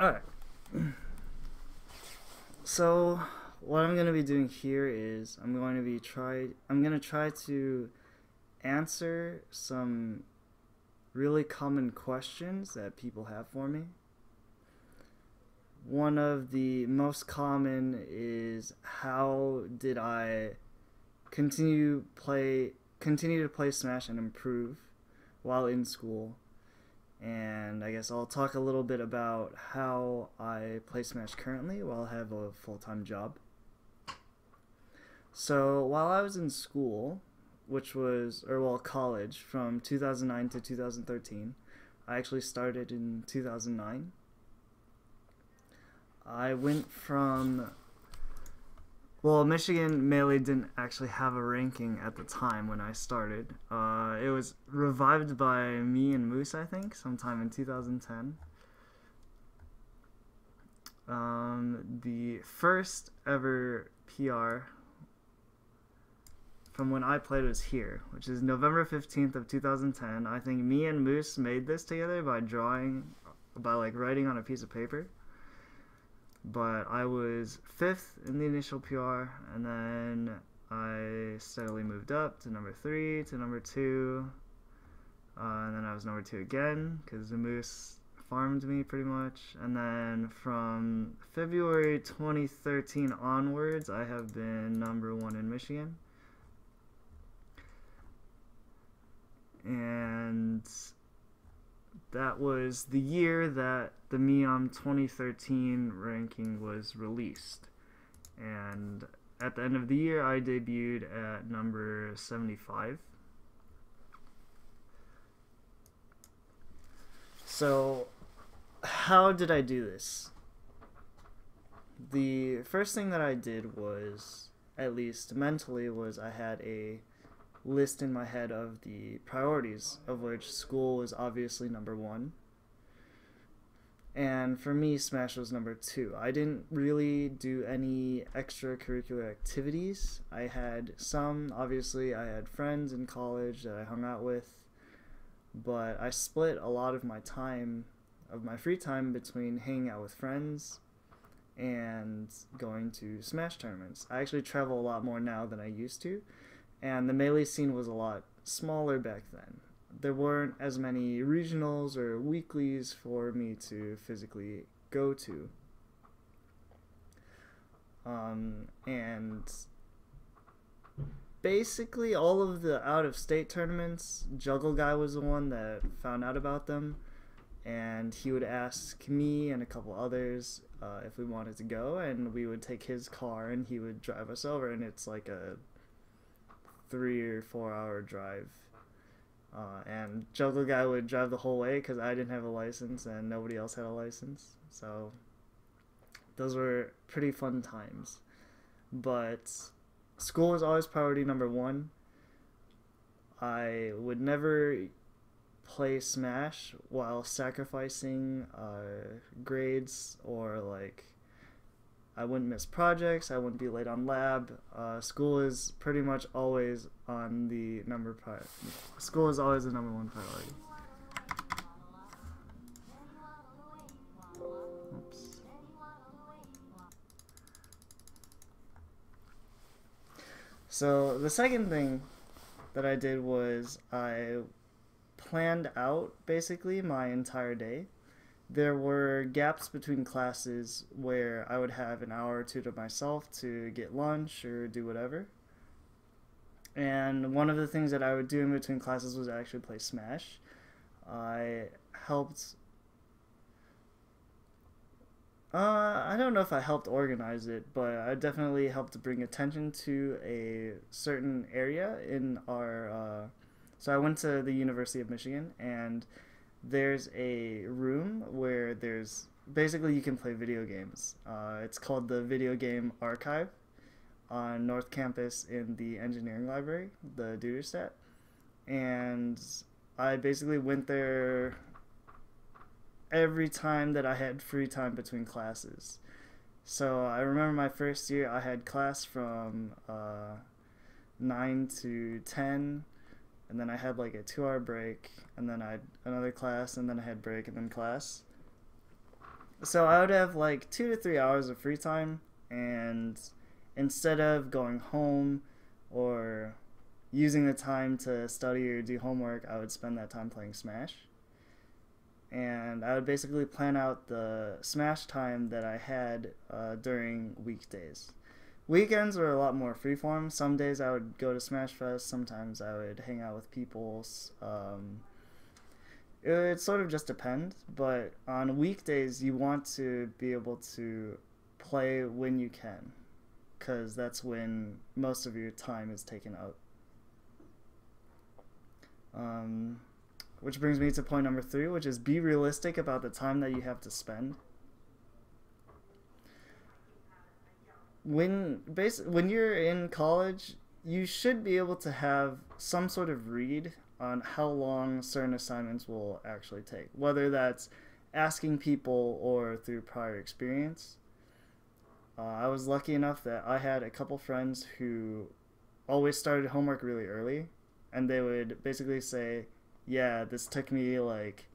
Alright, so what I'm gonna be doing here is I'm gonna try to answer some really common questions that people have for me. One of the most common is, how did I continue to play Smash and improve while in school? And I guess I'll talk a little bit about how I play Smash currently while I have a full-time job. So while I was in school, college, from 2009 to 2013, I actually started in 2009. I went from Michigan Melee didn't actually have a ranking at the time when I started. It was revived by me and Moose, I think, sometime in 2010. The first ever PR from when I played was here, which is November 15th of 2010. I think me and Moose made this together by writing on a piece of paper. But I was 5th in the initial PR, and then I steadily moved up to number 3, to number 2, and then I was number 2 again, because the Moose farmed me pretty much. And then from February 2013 onwards, I have been number 1 in Michigan. And that was the year that the Meom 2013 ranking was released. And at the end of the year, I debuted at number 75. So, how did I do this? The first thing that I did was, at least mentally, was I had a list in my head of the priorities, of which school was obviously number 1. And for me, Smash was number 2. I didn't really do any extracurricular activities. I had some, obviously. I had friends in college that I hung out with, but I split a lot of my free time between hanging out with friends and going to Smash tournaments. I actually travel a lot more now than I used to, and the Melee scene was a lot smaller back then. There weren't as many regionals or weeklies for me to physically go to. And basically all of the out-of-state tournaments, Juggle Guy was the one that found out about them, and he would ask me and a couple others if we wanted to go, and we would take his car and he would drive us over, and it's like a 3 or 4 hour drive. And Juggle Guy would drive the whole way because I didn't have a license and nobody else had a license. So those were pretty fun times. But school was always priority number 1. I would never play Smash while sacrificing grades, or I wouldn't miss projects, I wouldn't be late on lab. School is pretty much always on the School is always the number 1 priority. Oops. So the second thing that I did was I planned out basically my entire day. There were gaps between classes where I would have an hour or 2 to myself to get lunch or do whatever. And one of the things that I would do in between classes was actually play Smash. I don't know if I helped organize it, but I definitely helped to bring attention to a certain area in our, so I went to the University of Michigan, and there's a room where basically you can play video games. It's called the Video Game Archive on North Campus in the engineering library, the Duderstadt. And I basically went there every time that I had free time between classes. So I remember my first year I had class from 9 to 10, and then I had like a 2-hour break, and then I had another class, and then I had break, and then class. So I would have like 2 to 3 hours of free time, and instead of going home or using the time to study or do homework, I would spend that time playing Smash. And I would basically plan out the Smash time that I had during weekdays. Weekends were a lot more freeform. Some days I would go to Smash Fest. Sometimes I would hang out with people. It would sort of just depend. But on weekdays, you want to be able to play when you can, because that's when most of your time is taken up. Which brings me to point number 3, which is be realistic about the time that you have to spend. When you're in college, you should be able to have some sort of read on how long certain assignments will actually take, whether that's asking people or through prior experience. I was lucky enough that I had a couple friends who always started homework really early, and they would basically say, yeah, this took me like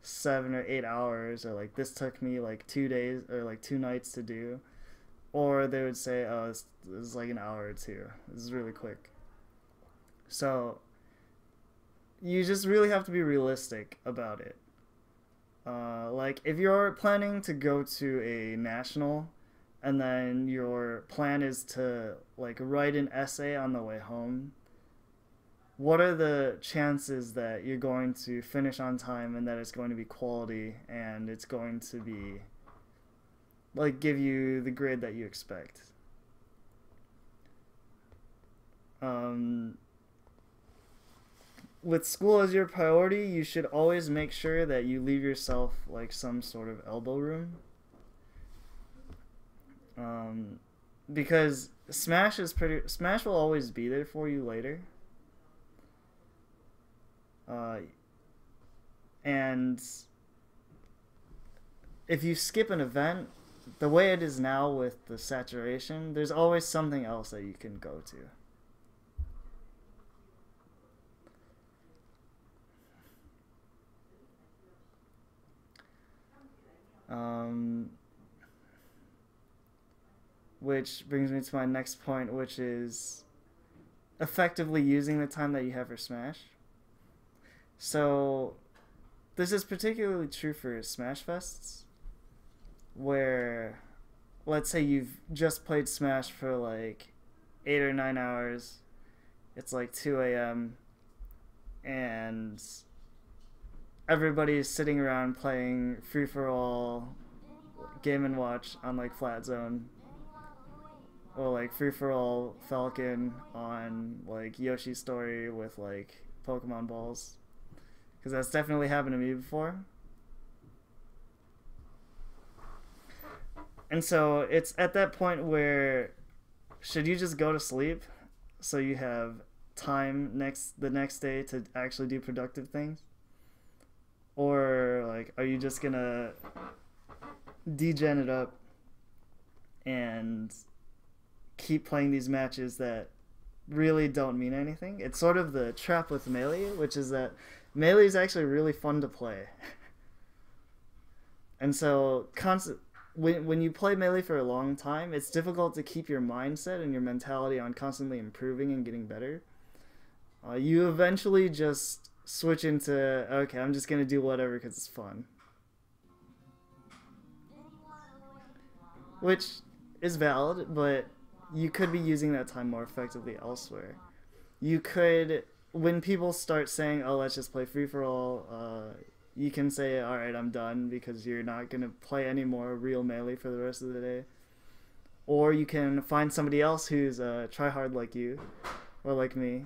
7 or 8 hours, or like this took me like 2 days or like 2 nights to do. Or they would say, oh, this is like an hour or two. This is really quick. So you just really have to be realistic about it. Like if you're planning to go to a national, and then your plan is to like write an essay on the way home, what are the chances that you're going to finish on time and that it's going to be quality and it's going to be like give you the grade that you expect? With school as your priority, you should always make sure that you leave yourself like some sort of elbow room. Because Smash will always be there for you later. And if you skip an event, the way it is now with the saturation, there's always something else that you can go to. Which brings me to my next point, which is effectively using the time that you have for Smash. So this is particularly true for Smash Fests, where let's say you've just played Smash for like 8 or 9 hours, it's like 2 a.m. and everybody's sitting around playing free-for-all Game & Watch on like Flat Zone, or like free-for-all Falcon on like Yoshi's Story with like Pokemon balls, because that's definitely happened to me before. And so it's at that point where should you just go to sleep so you have time the next day to actually do productive things? Or like are you just gonna degen it up and keep playing these matches that really don't mean anything? It's sort of the trap with Melee, which is that Melee is actually really fun to play. And so when you play Melee for a long time, it's difficult to keep your mindset and your mentality on constantly improving and getting better. You eventually just switch into, okay, I'm just going to do whatever because it's fun. Which is valid, but you could be using that time more effectively elsewhere. You could, when people start saying, oh, let's just play free-for-all, you can say, alright, I'm done, because you're not going to play any more real Melee for the rest of the day. Or you can find somebody else who's tryhard like you, or like me,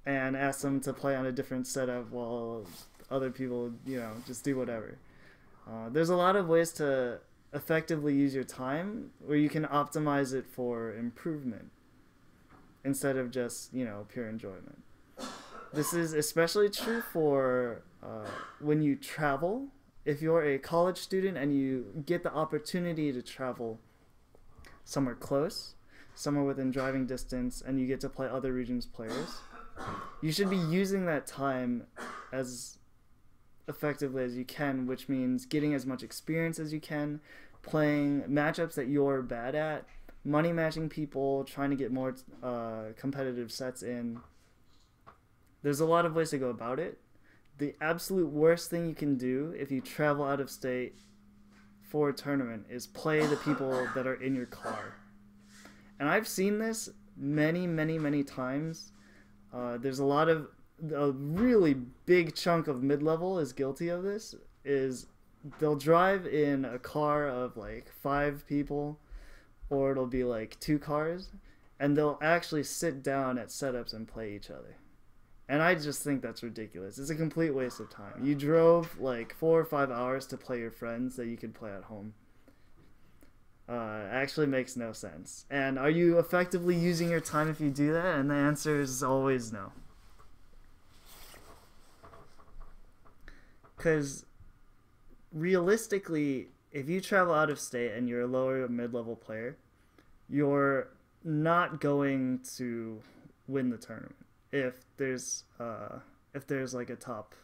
and ask them to play on a different setup while other people, just do whatever. There's a lot of ways to effectively use your time where you can optimize it for improvement instead of just, pure enjoyment. This is especially true for when you travel. If you're a college student and you get the opportunity to travel somewhere close, somewhere within driving distance, and you get to play other regions' players, you should be using that time as effectively as you can, which means getting as much experience as you can, playing matchups that you're bad at, money matching people, trying to get more competitive sets in. There's a lot of ways to go about it. The absolute worst thing you can do if you travel out of state for a tournament is play the people that are in your car. And I've seen this many, many, many times. There's a really big chunk of mid-level is guilty of this, is they'll drive in a car of like 5 people, or it'll be like 2 cars, and they'll actually sit down at setups and play each other. And I just think that's ridiculous. It's a complete waste of time. You drove like 4 or 5 hours to play your friends that you could play at home. Actually makes no sense. And are you effectively using your time if you do that? And the answer is always no. Because realistically, if you travel out of state and you're a lower or mid-level player, you're not going to win the tournament if there's like a top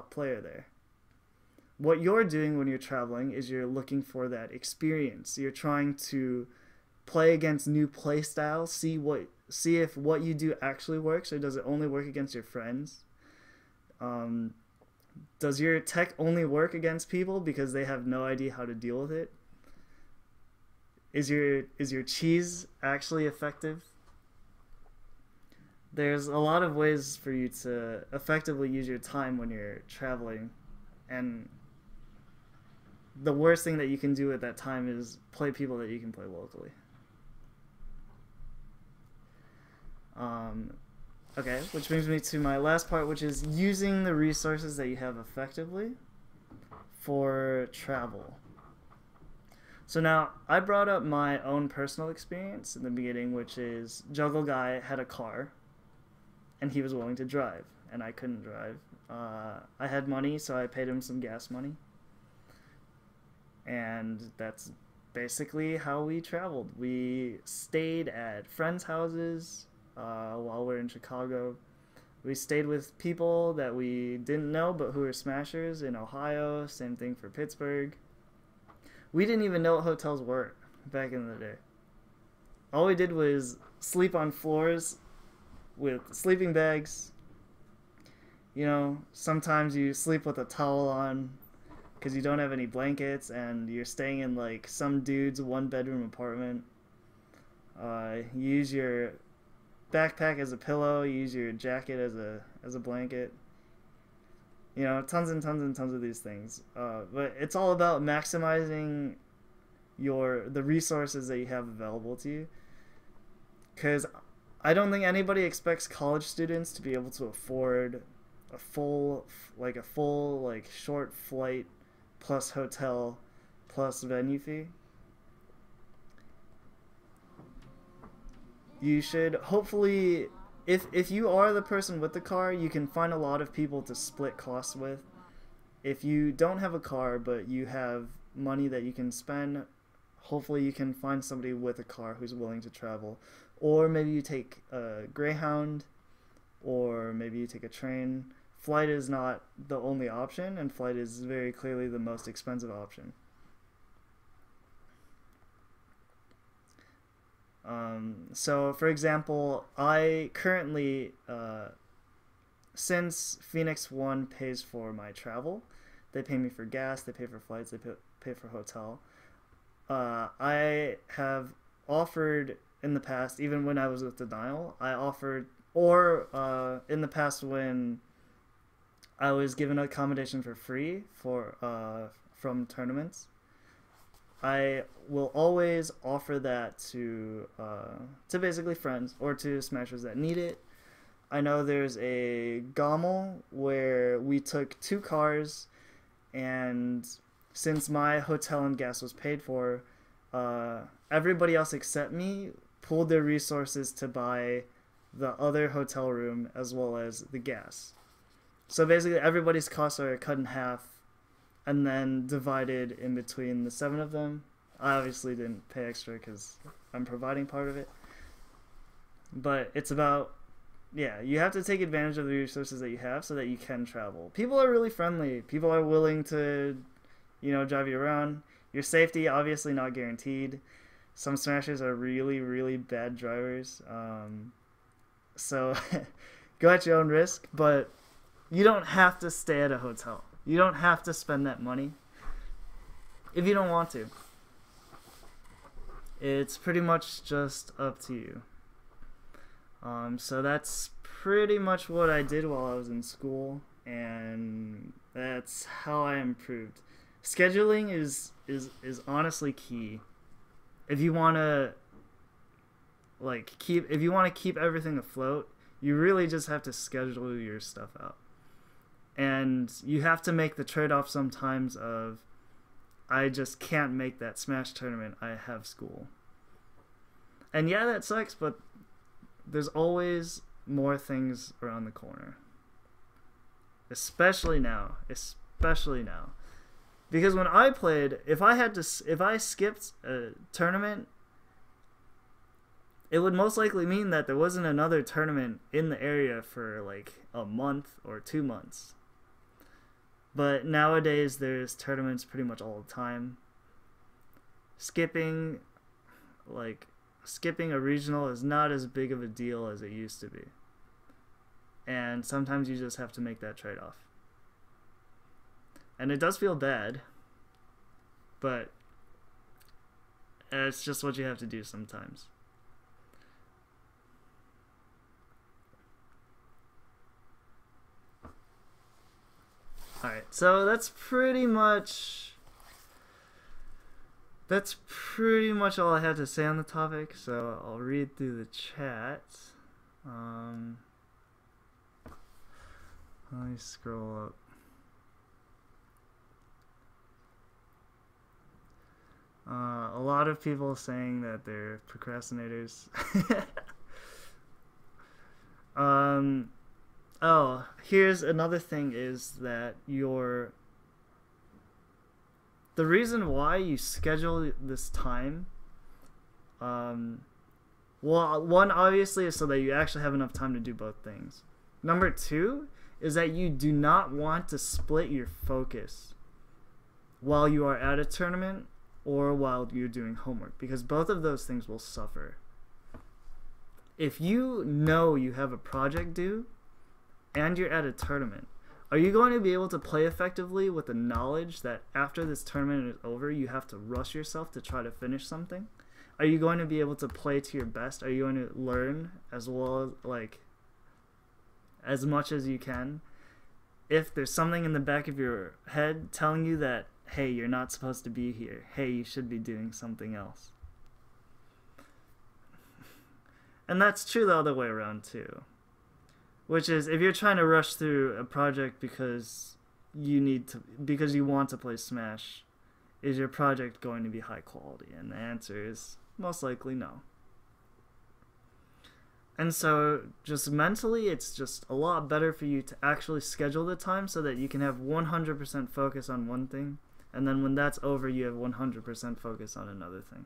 player there. What you're doing when you're traveling is you're looking for that experience. You're trying to play against new play styles, see if what you do actually works, or does it only work against your friends? Does your tech only work against people because they have no idea how to deal with it? Is your cheese actually effective? There's a lot of ways for you to effectively use your time when you're traveling, and the worst thing that you can do at that time is play people that you can play locally. Okay, which brings me to my last part, which is using the resources that you have effectively for travel. So now, I brought up my own personal experience in the beginning, which is Juggle Guy had a car, and he was willing to drive, and I couldn't drive. I had money, so I paid him some gas money. And that's basically how we traveled. We stayed at friends' houses while we were in Chicago. We stayed with people that we didn't know but who were smashers in Ohio. Same thing for Pittsburgh. We didn't even know what hotels were back in the day. All we did was sleep on floors with sleeping bags. You know, sometimes you sleep with a towel on because you don't have any blankets and you're staying in like some dude's 1-bedroom apartment. You use your backpack as a pillow, you use your jacket as a blanket. You know, tons and tons and tons of these things. But it's all about maximizing the resources that you have available to you. Because I don't think anybody expects college students to be able to afford a full short flight plus hotel plus venue fee. You should hopefully, if you are the person with the car, you can find a lot of people to split costs with. If you don't have a car but you have money that you can spend, hopefully you can find somebody with a car who's willing to travel. Or maybe you take a Greyhound, or maybe you take a train. Flight is not the only option, and flight is very clearly the most expensive option. So, for example, I currently, since Phoenix One pays for my travel, they pay me for gas, they pay for flights, they pay for hotel. I have offered in the past, even when I was with Denial, I offered, or in the past when I was given accommodation for free from tournaments, I will always offer that to basically friends or to smashers that need it. I know there's a GOML where we took 2 cars, and since my hotel and gas was paid for, everybody else except me pooled their resources to buy the other hotel room as well as the gas. So basically everybody's costs are cut in half and then divided in between the 7 of them. I obviously didn't pay extra because I'm providing part of it. But it's about yeah, you have to take advantage of the resources that you have so that you can travel. People are really friendly. People are willing to, drive you around. Your safety obviously not guaranteed. Some smashers are really, really bad drivers. So go at your own risk, but you don't have to stay at a hotel. You don't have to spend that money if you don't want to. It's pretty much just up to you. So that's pretty much what I did while I was in school, and that's how I improved. Scheduling is honestly key. If you want to keep everything afloat, you really just have to schedule your stuff out. And you have to make the trade-off sometimes of, I just can't make that Smash tournament, I have school. And yeah, that sucks, but there's always more things around the corner. Especially now. Because when I played, if I skipped a tournament, it would most likely mean that there wasn't another tournament in the area for like a month or 2 months. But nowadays there's tournaments pretty much all the time. Skipping a regional is not as big of a deal as it used to be. And sometimes you just have to make that trade-off. And it does feel bad, but it's just what you have to do sometimes. Alright, so that's pretty much all I had to say on the topic, so I'll read through the chat. Let me scroll up. A lot of people saying that they're procrastinators. Oh, here's another thing is that the reason why you schedule this time, well, one obviously is so that you actually have enough time to do both things. Number two is that you do not want to split your focus while you are at a tournament or while you're doing homework, because both of those things will suffer. If you know you have a project due and you're at a tournament, are you going to be able to play effectively with the knowledge that after this tournament is over, you have to rush yourself to try to finish something? Are you going to be able to play to your best? Are you going to learn as well as, as much as you can? If there's something in the back of your head telling you that, hey, you're not supposed to be here. Hey, you should be doing something else. And that's true the other way around too. Which is, if you're trying to rush through a project because you want to play Smash, is your project going to be high quality? And the answer is most likely no. And so just mentally, it's just a lot better for you to actually schedule the time so that you can have 100% focus on one thing, and then when that's over, you have 100% focus on another thing.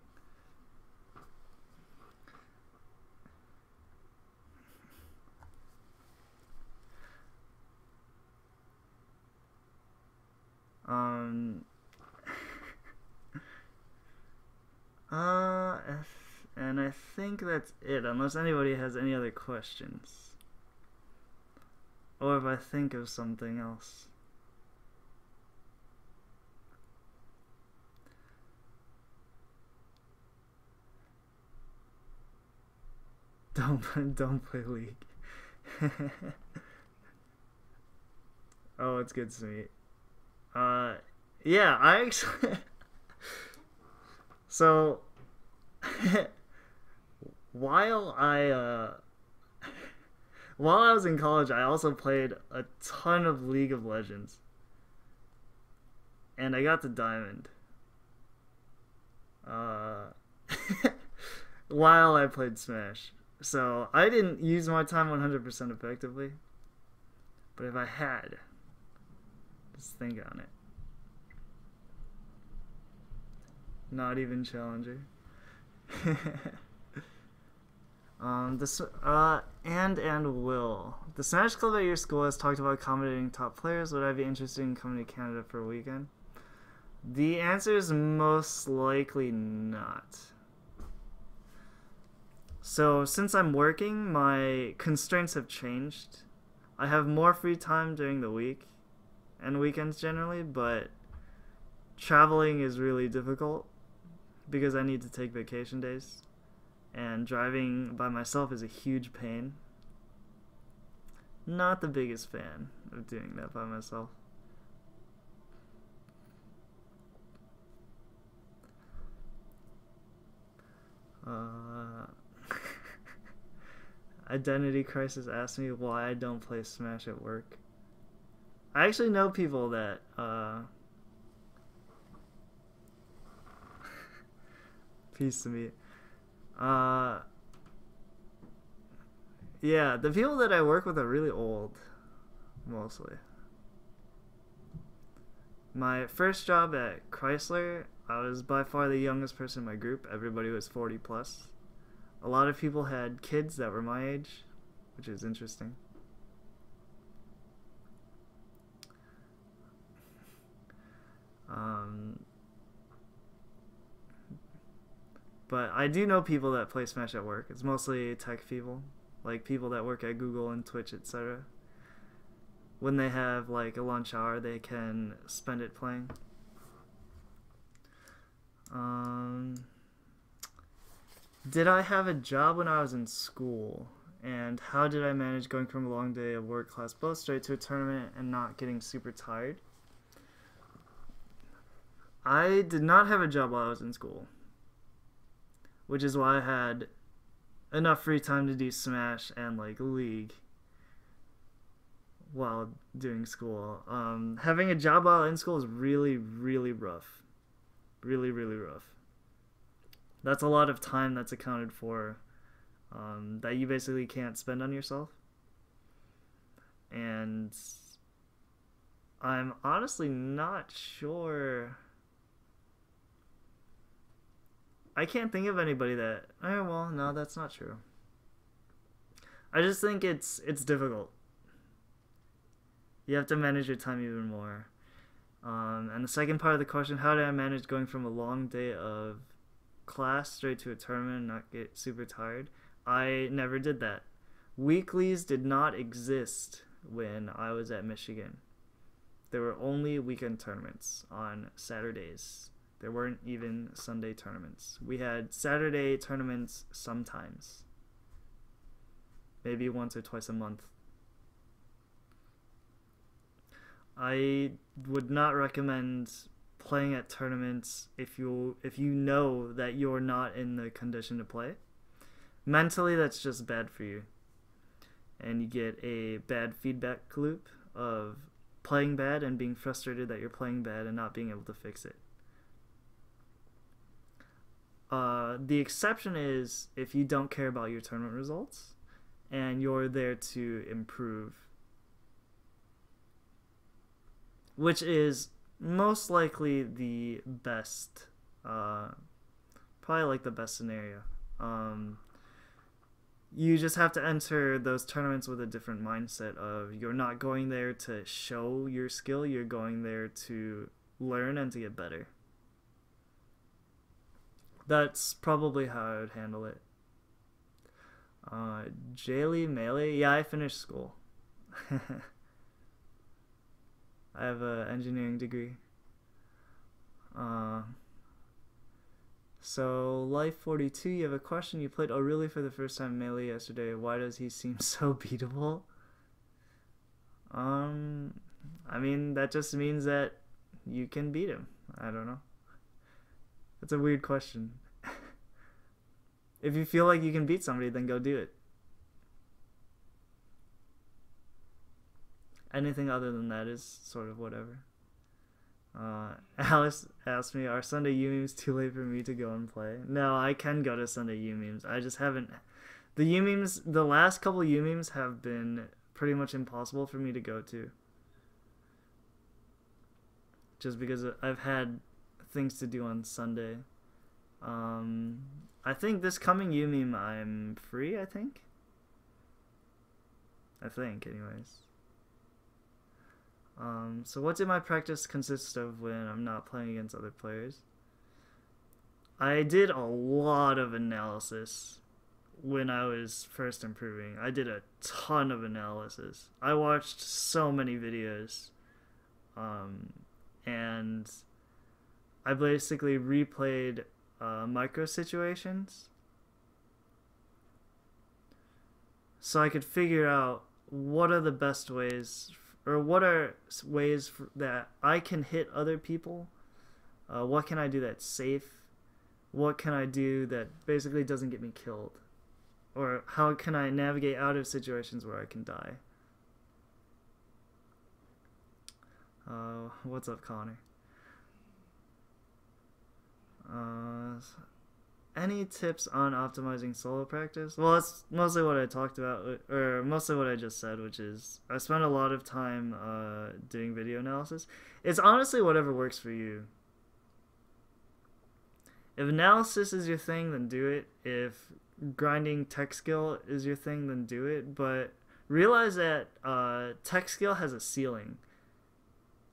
And I think that's it, unless anybody has any other questions. Or if I think of something else. Don't play League. Oh, it's good to meet. Yeah, I actually so while I was in college, I also played a ton of League of Legends. And I got to Diamond. While I played Smash. So I didn't use my time 100% effectively. But if I had, just think on it. Not even Challenger. And will. The Smash Club at your school has talked about accommodating top players. Would I be interested in coming to Canada for a weekend? The answer is most likely not. So, since I'm working, my constraints have changed. I have more free time during the week and weekends generally, but traveling is really difficult because I need to take vacation days. And driving by myself is a huge pain. Not the biggest fan of doing that by myself. Identity Crisis asked me why I don't play Smash at work. I actually know people that peace to me. Yeah, the people that I work with are really old, mostly. My first job at Chrysler, I was by far the youngest person in my group. Everybody was 40 plus. A lot of people had kids that were my age, which is interesting. But I do know people that play Smash at work. It's mostly tech people, like people that work at Google and Twitch, etc. When they have like a lunch hour, they can spend it playing. Did I have a job when I was in school? And how did I manage going from a long day of work class both straight to a tournament and not getting super tired? I did not have a job while I was in school, which is why I had enough free time to do Smash and like League while doing school. Having a job while in school is really, really rough. Really, really rough. That's a lot of time that's accounted for that you basically can't spend on yourself. And I'm honestly not sure. I can't think of anybody that. Oh, well, no, that's not true. I just think it's difficult. You have to manage your time even more. And the second part of the question, how did I manage going from a long day of class straight to a tournament and not get super tired? I never did that. Weeklies did not exist when I was at Michigan. There were only weekend tournaments on Saturdays. There weren't even Sunday tournaments. We had Saturday tournaments sometimes. Maybe once or twice a month. I would not recommend playing at tournaments if you know that you're not in the condition to play. Mentally, that's just bad for you. And you get a bad feedback loop of playing bad and being frustrated that you're playing bad and not being able to fix it. The exception is if you don't care about your tournament results and you're there to improve, which is most likely the best, probably like the best scenario. You just have to enter those tournaments with a different mindset of you're not going there to show your skill, you're going there to learn and to get better. That's probably how I would handle it. Jaylee Melee, yeah, I finished school. I have an engineering degree. So, Life42, you have a question. You played O'Reilly for the first time Melee yesterday. Why does he seem so beatable? I mean, that just means that you can beat him. I don't know. That's a weird question. If you feel like you can beat somebody, then go do it. Anything other than that is sort of whatever. Alice asked me, are Sunday U-Memes too late for me to go and play? No, I can go to Sunday U-Memes. I just haven't. The U-Memes, the last couple U-Memes have been pretty much impossible for me to go to. Just because I've had things to do on Sunday. I think this coming Yumi I'm free, I think, anyways. So what did my practice consist of when I'm not playing against other players? I did a lot of analysis when I was first improving. I did a ton of analysis. I watched so many videos. And I basically replayed micro situations so I could figure out what are the best ways, or what are ways that I can hit other people. What can I do that's safe? What can I do that basically doesn't get me killed? Or how can I navigate out of situations where I can die? What's up, Connor? Any tips on optimizing solo practice? Well, that's mostly what I talked about, or mostly what I just said, which is I spent a lot of time doing video analysis. It's honestly whatever works for you. If analysis is your thing, then do it. If grinding tech skill is your thing, then do it. But realize that tech skill has a ceiling.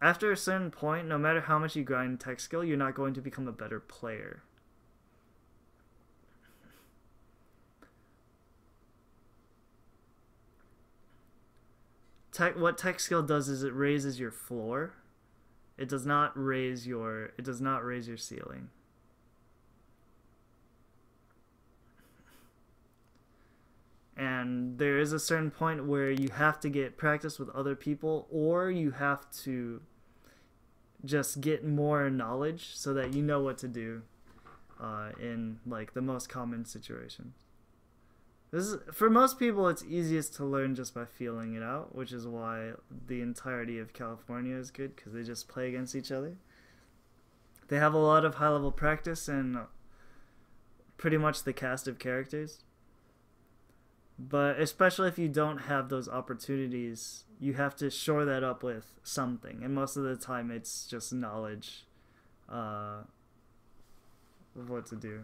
After a certain point, no matter how much you grind tech skill, you're not going to become a better player. What tech skill does is it raises your floor. It does not raise your ceiling. And there is a certain point where you have to get practice with other people, or you have to just get more knowledge so that you know what to do in like the most common situations. For most people, it's easiest to learn just by feeling it out, which is why the entirety of California is good, because they just play against each other. They have a lot of high-level practice and pretty much the cast of characters. But especially if you don't have those opportunities, you have to shore that up with something. And most of the time, it's just knowledge of what to do.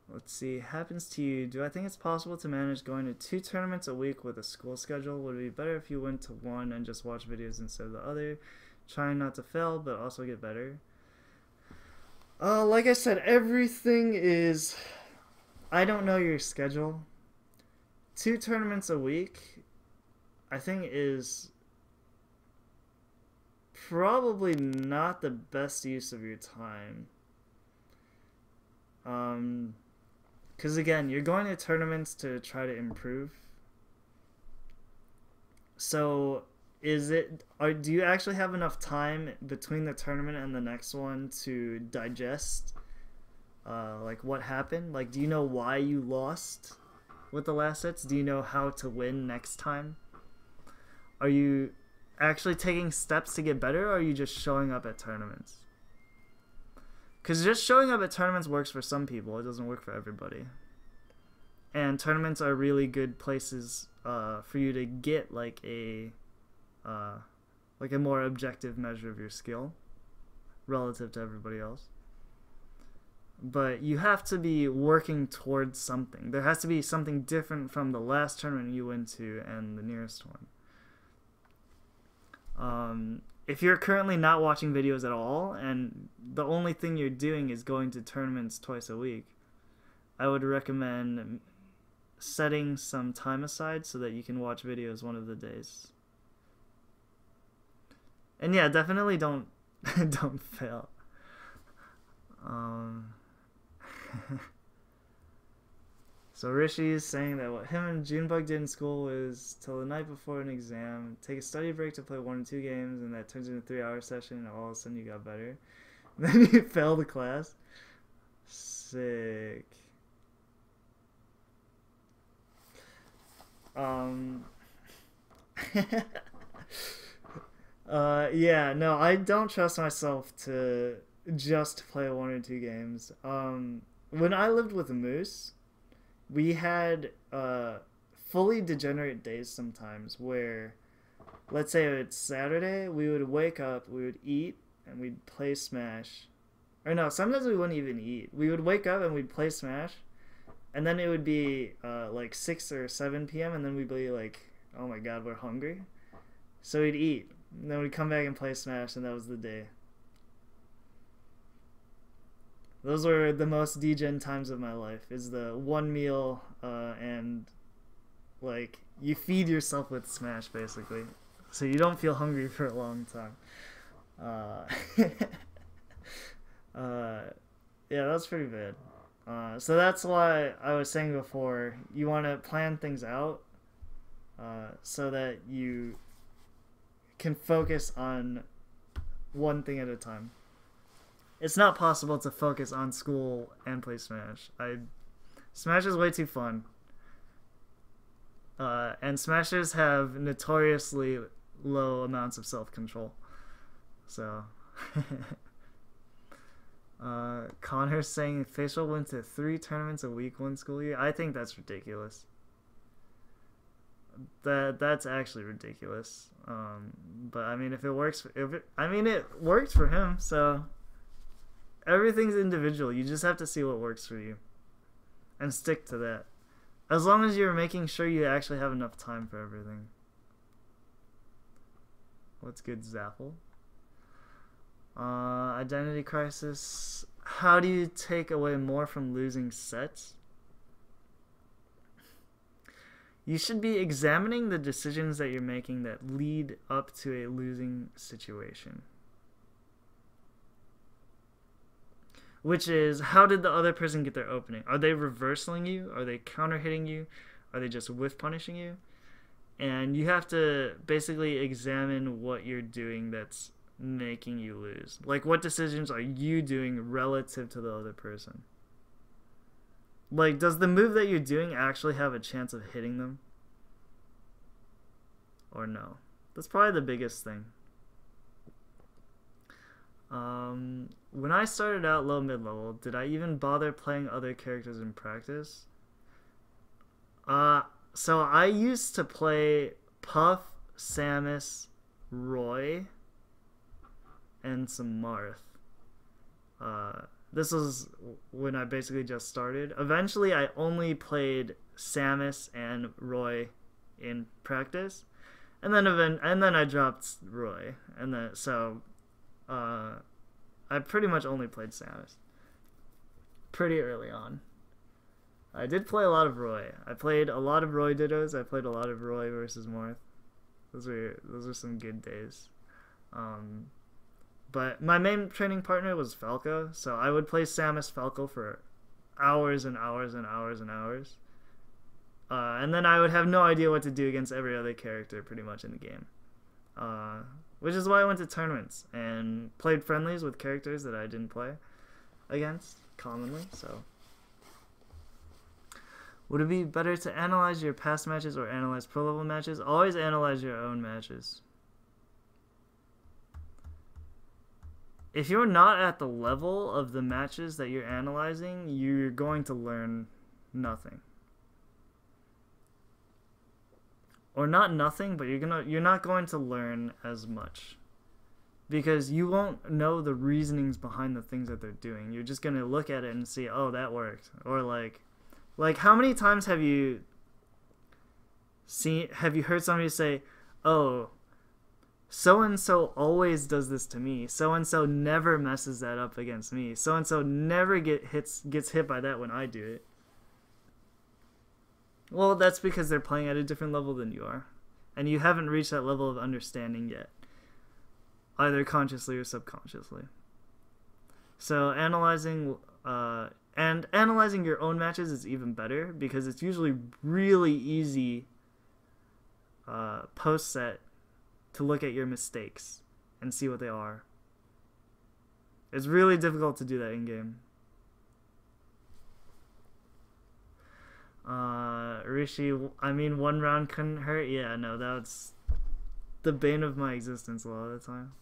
Let's see. Happens to you. Do I think it's possible to manage going to 2 tournaments a week with a school schedule? Would it be better if you went to one and just watched videos instead of the other? Trying not to fail, but also get better. Like I said, everything is... I don't know your schedule. 2 tournaments a week, I think, is probably not the best use of your time. Because again, you're going to tournaments to try to improve. So... do you actually have enough time between the tournament and the next one to digest like what happened? Like, do you know why you lost with the last sets? Do you know how to win next time? Are you actually taking steps to get better, or are you just showing up at tournaments? Because just showing up at tournaments works for some people. It doesn't work for everybody. And tournaments are really good places for you to get like a more objective measure of your skill relative to everybody else. But you have to be working towards something. There has to be something different from the last tournament you went to and the nearest one. If you're currently not watching videos at all, and the only thing you're doing is going to tournaments twice a week, I would recommend setting some time aside so that you can watch videos one of the days. And yeah, definitely don't don't fail. So Rishi is saying that what him and Junebug did in school was till the night before an exam, take a study break to play 1 or 2 games, and that turns into a 3-hour session, and all of a sudden you got better. And then you failed the class. Sick. Yeah, no, I don't trust myself to just play 1 or 2 games. When I lived with Moose, we had fully degenerate days sometimes where, let's say it's Saturday, we would wake up, we would eat, and we'd play Smash. Or no, sometimes we wouldn't even eat. We would wake up and we'd play Smash, and then it would be like 6 or 7 p.m., and then we'd be like, oh my god, we're hungry. So we'd eat, and then we'd come back and play Smash, and that was the day. Those were the most degen times of my life, is the one meal and like you feed yourself with Smash basically, so you don't feel hungry for a long time. Yeah, that's pretty bad. So that's why I was saying before, you want to plan things out so that you can focus on one thing at a time. It's not possible to focus on school and play Smash. Smash is way too fun. And Smashers have notoriously low amounts of self-control. So... Connor's saying Facial went to 3 tournaments a week one school year. I think that's ridiculous. That's actually ridiculous. But I mean, if it works, it worked for him. So everything's individual. You just have to see what works for you, and stick to that. As long as you're making sure you actually have enough time for everything. What's good, Zaffle? Identity Crisis. How do you take away more from losing sets? You should be examining the decisions that you're making that lead up to a losing situation. Which is, how did the other person get their opening? Are they reversing you? Are they counter hitting you? Are they just whiff punishing you? And you have to basically examine what you're doing that's making you lose. Like, what decisions are you doing relative to the other person? Like, does the move that you're doing actually have a chance of hitting them? Or no? That's probably the biggest thing. When I started out low mid-level, did I even bother playing other characters in practice? So I used to play Puff, Samus, Roy, and some Marth. This was when I basically just started. Eventually, I only played Samus and Roy in practice, and then I dropped Roy, and then I pretty much only played Samus pretty early on. I did play a lot of Roy. I played a lot of Roy Dittos. I played a lot of Roy versus Marth. Those were some good days. But my main training partner was Falco, so I would play Samus Falco for hours and hours and hours and hours. And then I would have no idea what to do against every other character pretty much in the game. Which is why I went to tournaments and played friendlies with characters that I didn't play against commonly. So, would it be better to analyze your past matches or analyze pro level matches? Always analyze your own matches. If you're not at the level of the matches that you're analyzing, you're going to learn nothing. Or not nothing, but you're not going to learn as much. Because you won't know the reasonings behind the things that they're doing. You're just going to look at it and see, oh, that worked. Or like how many times have you heard somebody say, oh, so-and-so always does this to me. So-and-so never messes that up against me. So-and-so never gets hit by that when I do it. Well, that's because they're playing at a different level than you are. And you haven't reached that level of understanding yet. Either consciously or subconsciously. So analyzing your own matches is even better, because it's usually really easy post-set to look at your mistakes and see what they are. It's really difficult to do that in-game. Rishi, I mean, one round couldn't hurt? Yeah, no, that's the bane of my existence a lot of the time.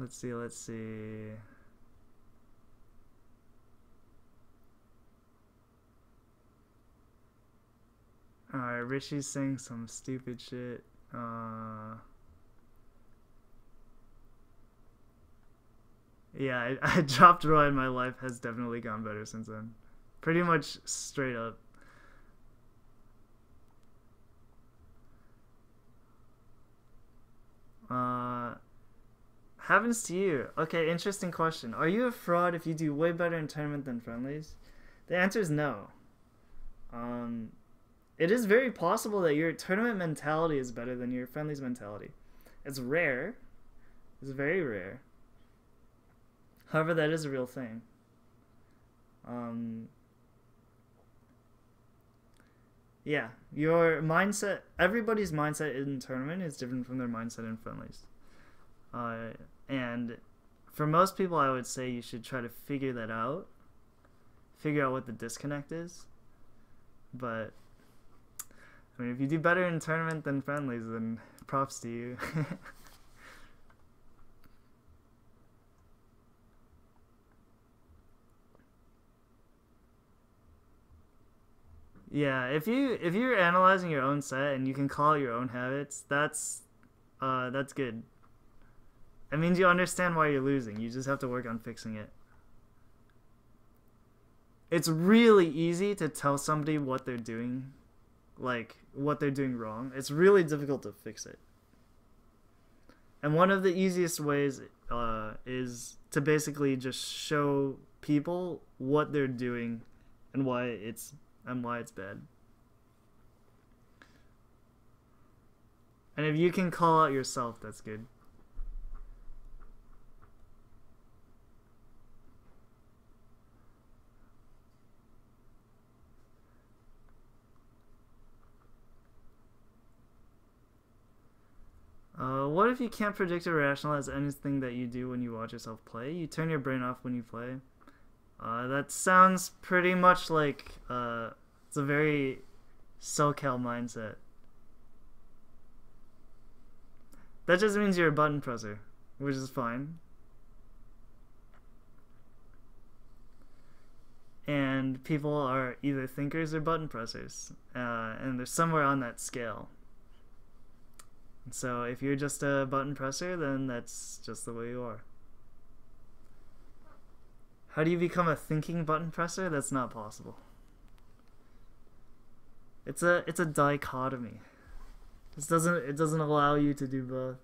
Let's see, let's see. Alright, Rishi's saying some stupid shit. Yeah, I dropped Roy and my life has definitely gone better since then. Pretty much straight up. Happens to you. Okay, interesting question. Are you a fraud if you do way better in tournament than friendlies? The answer is no. It is very possible that your tournament mentality is better than your friendlies mentality. It's rare. It's very rare. However, that is a real thing. Yeah, your mindset, everybody's mindset in tournament is different from their mindset in friendlies. And for most people, I would say you should try to figure that out. Figure out what the disconnect is. But, I mean, if you do better in tournament than friendlies, then props to you. Yeah, if you're analyzing your own set and you can call your own habits, that's good. It means you understand why you're losing. You just have to work on fixing it. It's really easy to tell somebody what they're doing, like what they're doing wrong. It's really difficult to fix it. And one of the easiest ways is to basically just show people what they're doing and why it's bad. And if you can call out yourself, that's good. What if you can't predict or rationalize anything that you do when you watch yourself play? You turn your brain off when you play. That sounds pretty much like it's a very SoCal mindset. That just means you're a button presser, which is fine. And people are either thinkers or button pressers, and they're somewhere on that scale. So if you're just a button presser, then that's just the way you are. How do you become a thinking button presser? That's not possible. It's a dichotomy. It doesn't allow you to do both.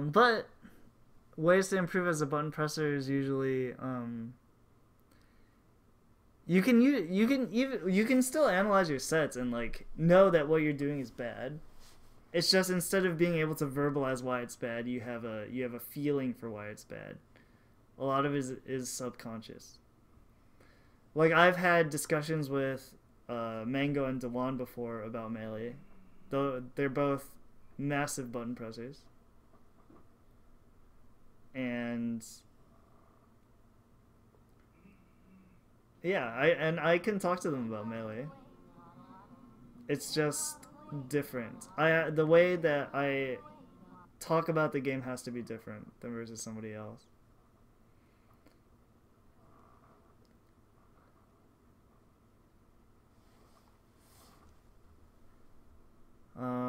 But ways to improve as a button presser is usually you can still analyze your sets and like know that what you're doing is bad. It's just instead of being able to verbalize why it's bad, you have a feeling for why it's bad. A lot of it is subconscious. Like I've had discussions with Mango and Dewan before about Melee. Though they're both massive button pressers. And yeah, I can talk to them about Melee. It's just different. The way that I talk about the game has to be different than versus somebody else.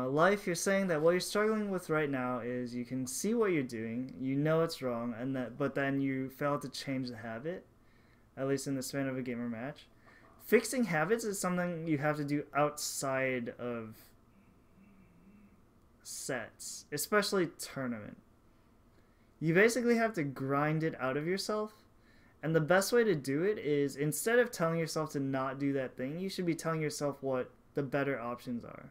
Life, you're saying that what you're struggling with right now is you can see what you're doing, you know it's wrong, but then you fail to change the habit, at least in the span of a game or match. Fixing habits is something you have to do outside of sets, especially tournament. You basically have to grind it out of yourself, and the best way to do it is instead of telling yourself to not do that thing, you should be telling yourself what the better options are.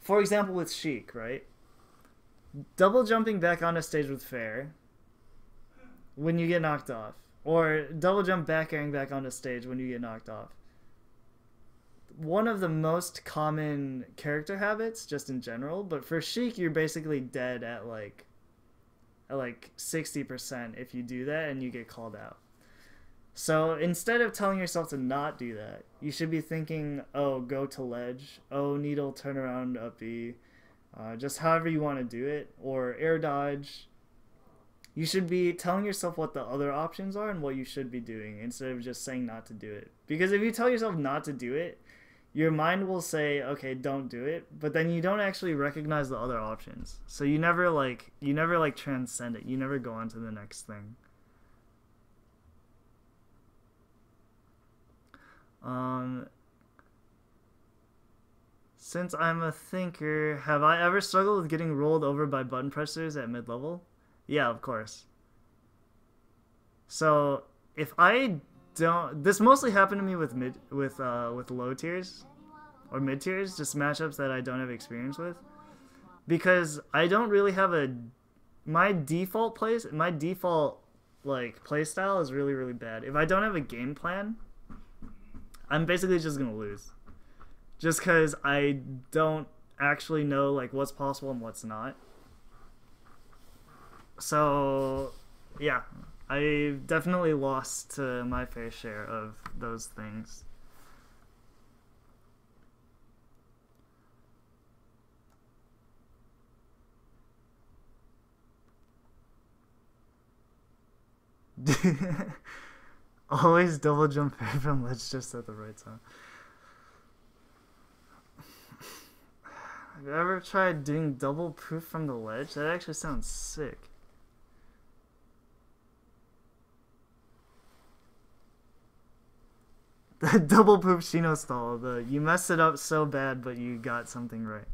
For example, with Sheik, right? Double jumping back on a stage with Fair when you get knocked off. Or double jump back airing back on a stage when you get knocked off. one of the most common character habits just in general, but for Sheik you're basically dead at like 60% if you do that and you get called out. So instead of telling yourself to not do that, you should be thinking, oh, go to ledge, oh, needle, turn around, up B, just however you want to do it, or air dodge. You should be telling yourself what the other options are and what you should be doing instead of just saying not to do it. Because if you tell yourself not to do it, your mind will say, okay, don't do it, but then you don't actually recognize the other options. So you never transcend it. You never go on to the next thing. Since I'm a thinker, have I ever struggled with getting rolled over by button pressers at mid-level? Yeah, of course. So if I don't, this mostly happened to me with low tiers or mid tiers, just matchups that I don't have experience with, because I don't really have my default play style is really, really bad. If I don't have a game plan, I'm basically just gonna lose, just because I don't actually know like what's possible and what's not. So yeah, I definitely lost to my fair share of those things. Always double jump from ledge just at the right time. Have you ever tried doing double proof from the ledge? That actually sounds sick. The double poop Shino stall. You messed it up so bad, but you got something right.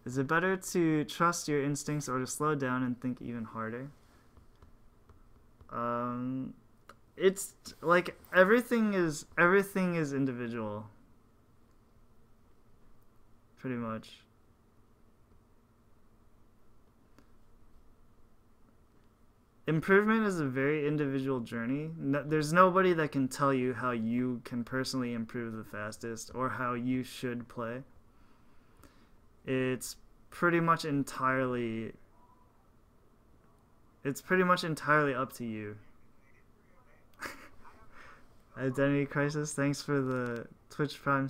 Is it better to trust your instincts or to slow down and think even harder? It's like everything is individual. Pretty much. Improvement is a very individual journey. There's nobody that can tell you how you can personally improve the fastest or how you should play. It's pretty much entirely up to you. Identity Crisis, thanks for the Twitch Prime